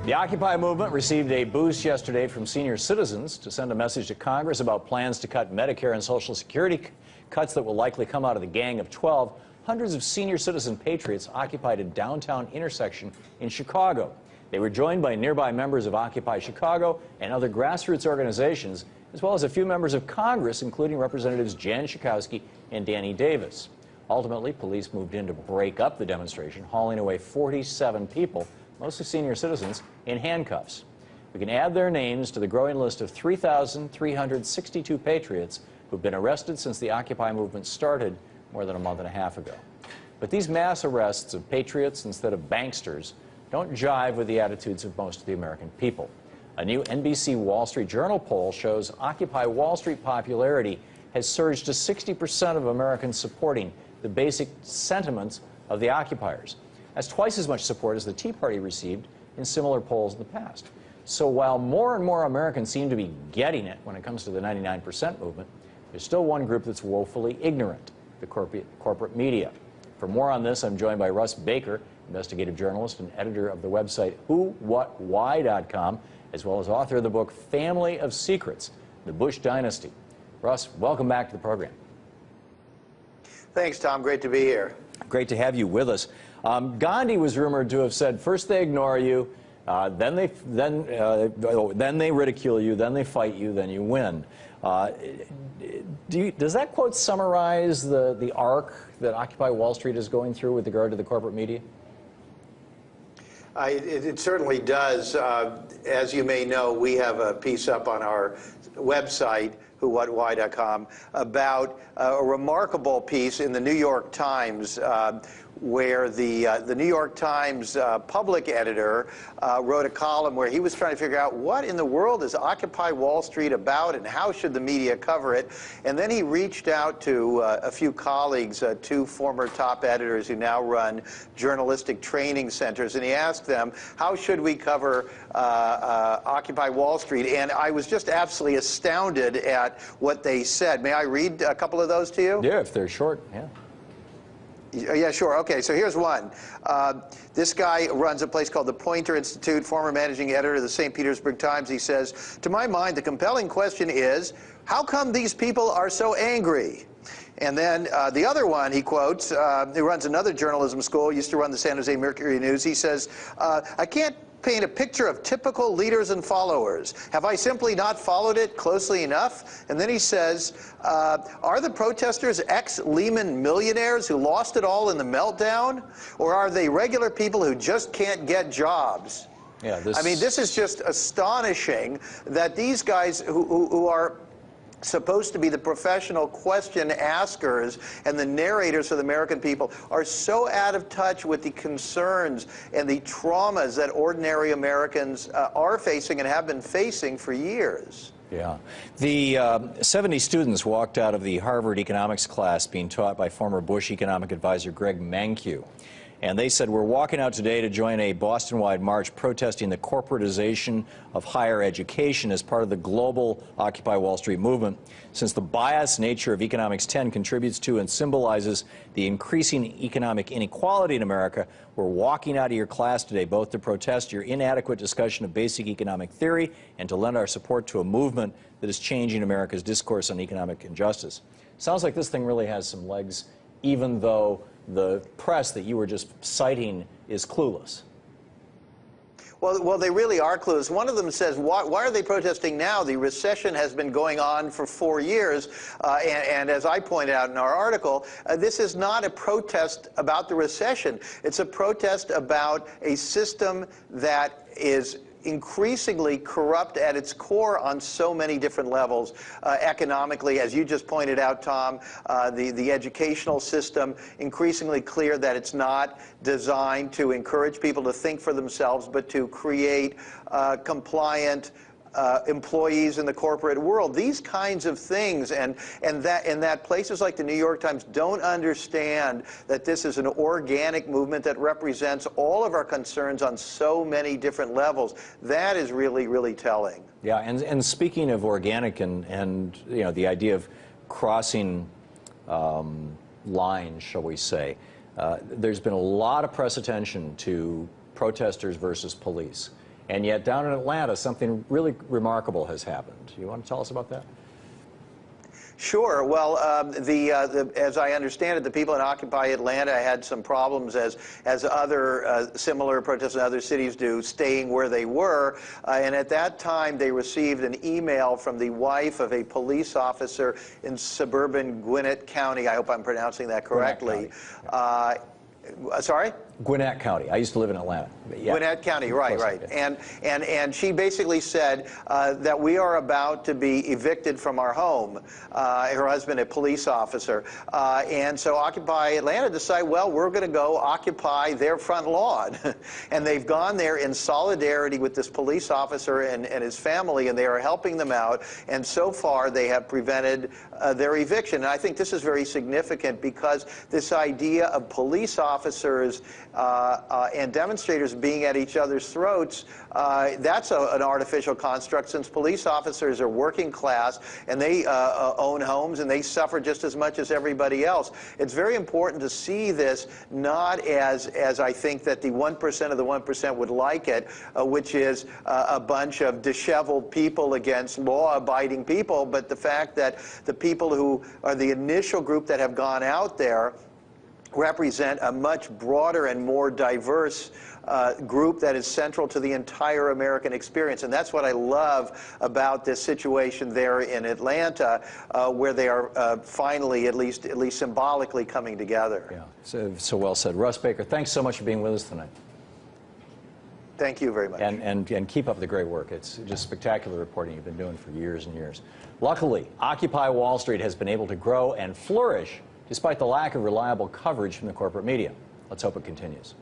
The Occupy movement received a boost yesterday from senior citizens to send a message to Congress about plans to cut Medicare and Social Security cuts that will likely come out of the Gang of 12. Hundreds of senior citizen patriots occupied a downtown intersection in Chicago. They were joined by nearby members of Occupy Chicago and other grassroots organizations, as well as a few members of Congress, including Representatives Jan Schakowsky and Danny Davis. Ultimately, police moved in to break up the demonstration, hauling away 47 people, mostly senior citizens, in handcuffs. We can add their names to the growing list of 3,362 patriots who've been arrested since the Occupy movement started more than a month and a half ago. But these mass arrests of patriots instead of banksters don't jive with the attitudes of most of the American people. A new NBC Wall Street Journal poll shows Occupy Wall Street popularity has surged to 60% of Americans supporting the basic sentiments of the occupiers. That's twice as much support as the Tea Party received in similar polls in the past. So while more and more Americans seem to be getting it when it comes to the 99% movement, there's still one group that's woefully ignorant: the corporate media. For more on this, I'm joined by Russ Baker, investigative journalist and editor of the website WhoWhatWhy.com, as well as author of the book Family of Secrets: The Bush Dynasty. Russ, welcome back to the program. Thanks, Tom. Great to be here. Great to have you with us. Gandhi was rumored to have said, first they ignore you, then they ridicule you, then they fight you, then you win. Does that quote summarize the arc that Occupy Wall Street is going through with regard to the corporate media? It certainly does. As you may know, we have a piece up on our website, WhoWhatWhy.com, about a remarkable piece in the New York Times where the New York Times public editor wrote a column where he was trying to figure out what in the world is Occupy Wall Street about and how should the media cover it. And then he reached out to a few colleagues, two former top editors who now run journalistic training centers, and he asked them, how should we cover Occupy Wall Street? And I was just absolutely astounded at what they said. May I read a couple of those to you? Yeah, if they're short, yeah. Yeah, sure. Okay, so here's one. This guy runs a place called the Poynter Institute, former managing editor of the St. Petersburg Times. He says, to my mind, the compelling question is, how come these people are so angry? And then the other one, he quotes, who runs another journalism school, used to run the San Jose Mercury News. He says, I can't paint a picture of typical leaders and followers. Have I simply not followed it closely enough? And then he says, are the protesters ex-Lehman millionaires who lost it all in the meltdown? Or are they regular people who just can't get jobs? Yeah, I mean, this is just astonishing that these guys who are supposed to be the professional question askers and the narrators for the American people are so out of touch with the concerns and the traumas that ordinary Americans are facing and have been facing for years. Yeah. The 70 students walked out of the Harvard economics class being taught by former Bush economic advisor Greg Mankiw. And they said, we're walking out today to join a Boston-wide march protesting the corporatization of higher education as part of the global Occupy Wall Street movement. Since the biased nature of Economics 10 contributes to and symbolizes the increasing economic inequality in America, we're walking out of your class today both to protest your inadequate discussion of basic economic theory and to lend our support to a movement that is changing America's discourse on economic injustice. Sounds like this thing really has some legs, even though the press that you were just citing is clueless. Well, they really are clueless. One of them says, why are they protesting now? The recession has been going on for 4 years, and as I pointed out in our article, this is not a protest about the recession. It's a protest about a system that is increasingly corrupt at its core on so many different levels. Economically, as you just pointed out, Tom, the educational system, increasingly clear that it's not designed to encourage people to think for themselves, but to create compliant employees in the corporate world. These kinds of things, and that places like the New York Times don't understand that this is an organic movement that represents all of our concerns on so many different levels. That is really, really telling. Yeah, and speaking of organic and you know, the idea of crossing lines, shall we say, there's been a lot of press attention to protesters versus police. And yet down in Atlanta, something really remarkable has happened. You want to tell us about that? Sure. Well, as I understand it, the people in Occupy Atlanta had some problems, as other similar protests in other cities do, staying where they were. And at that time, they received an email from the wife of a police officer in suburban Gwinnett County. I hope I'm pronouncing that correctly. Sorry? Gwinnett County. I used to live in Atlanta. Yeah. Gwinnett County, right. And she basically said that we are about to be evicted from our home. Her husband, a police officer. And so Occupy Atlanta decided, well, we're going to go occupy their front lawn. And they've gone there in solidarity with this police officer and his family, and they are helping them out. And so far, they have prevented their eviction. And I think this is very significant because this idea of police officers and demonstrators being at each other's throats, that's an artificial construct, since police officers are working class and they own homes and they suffer just as much as everybody else. It's very important to see this not as I think that the 1% of the 1% would like it, which is a bunch of disheveled people against law-abiding people, but the fact that the people who are the initial group that have gone out there represent a much broader and more diverse group that is central to the entire American experience. And that's what I love about this situation there in Atlanta, where they are finally, at least symbolically, coming together. Yeah, so well said. Russ Baker, thanks so much for being with us tonight. Thank you very much. And keep up the great work. It's just spectacular reporting you've been doing for years and years. Luckily, Occupy Wall Street has been able to grow and flourish despite the lack of reliable coverage from the corporate media. Let's hope it continues.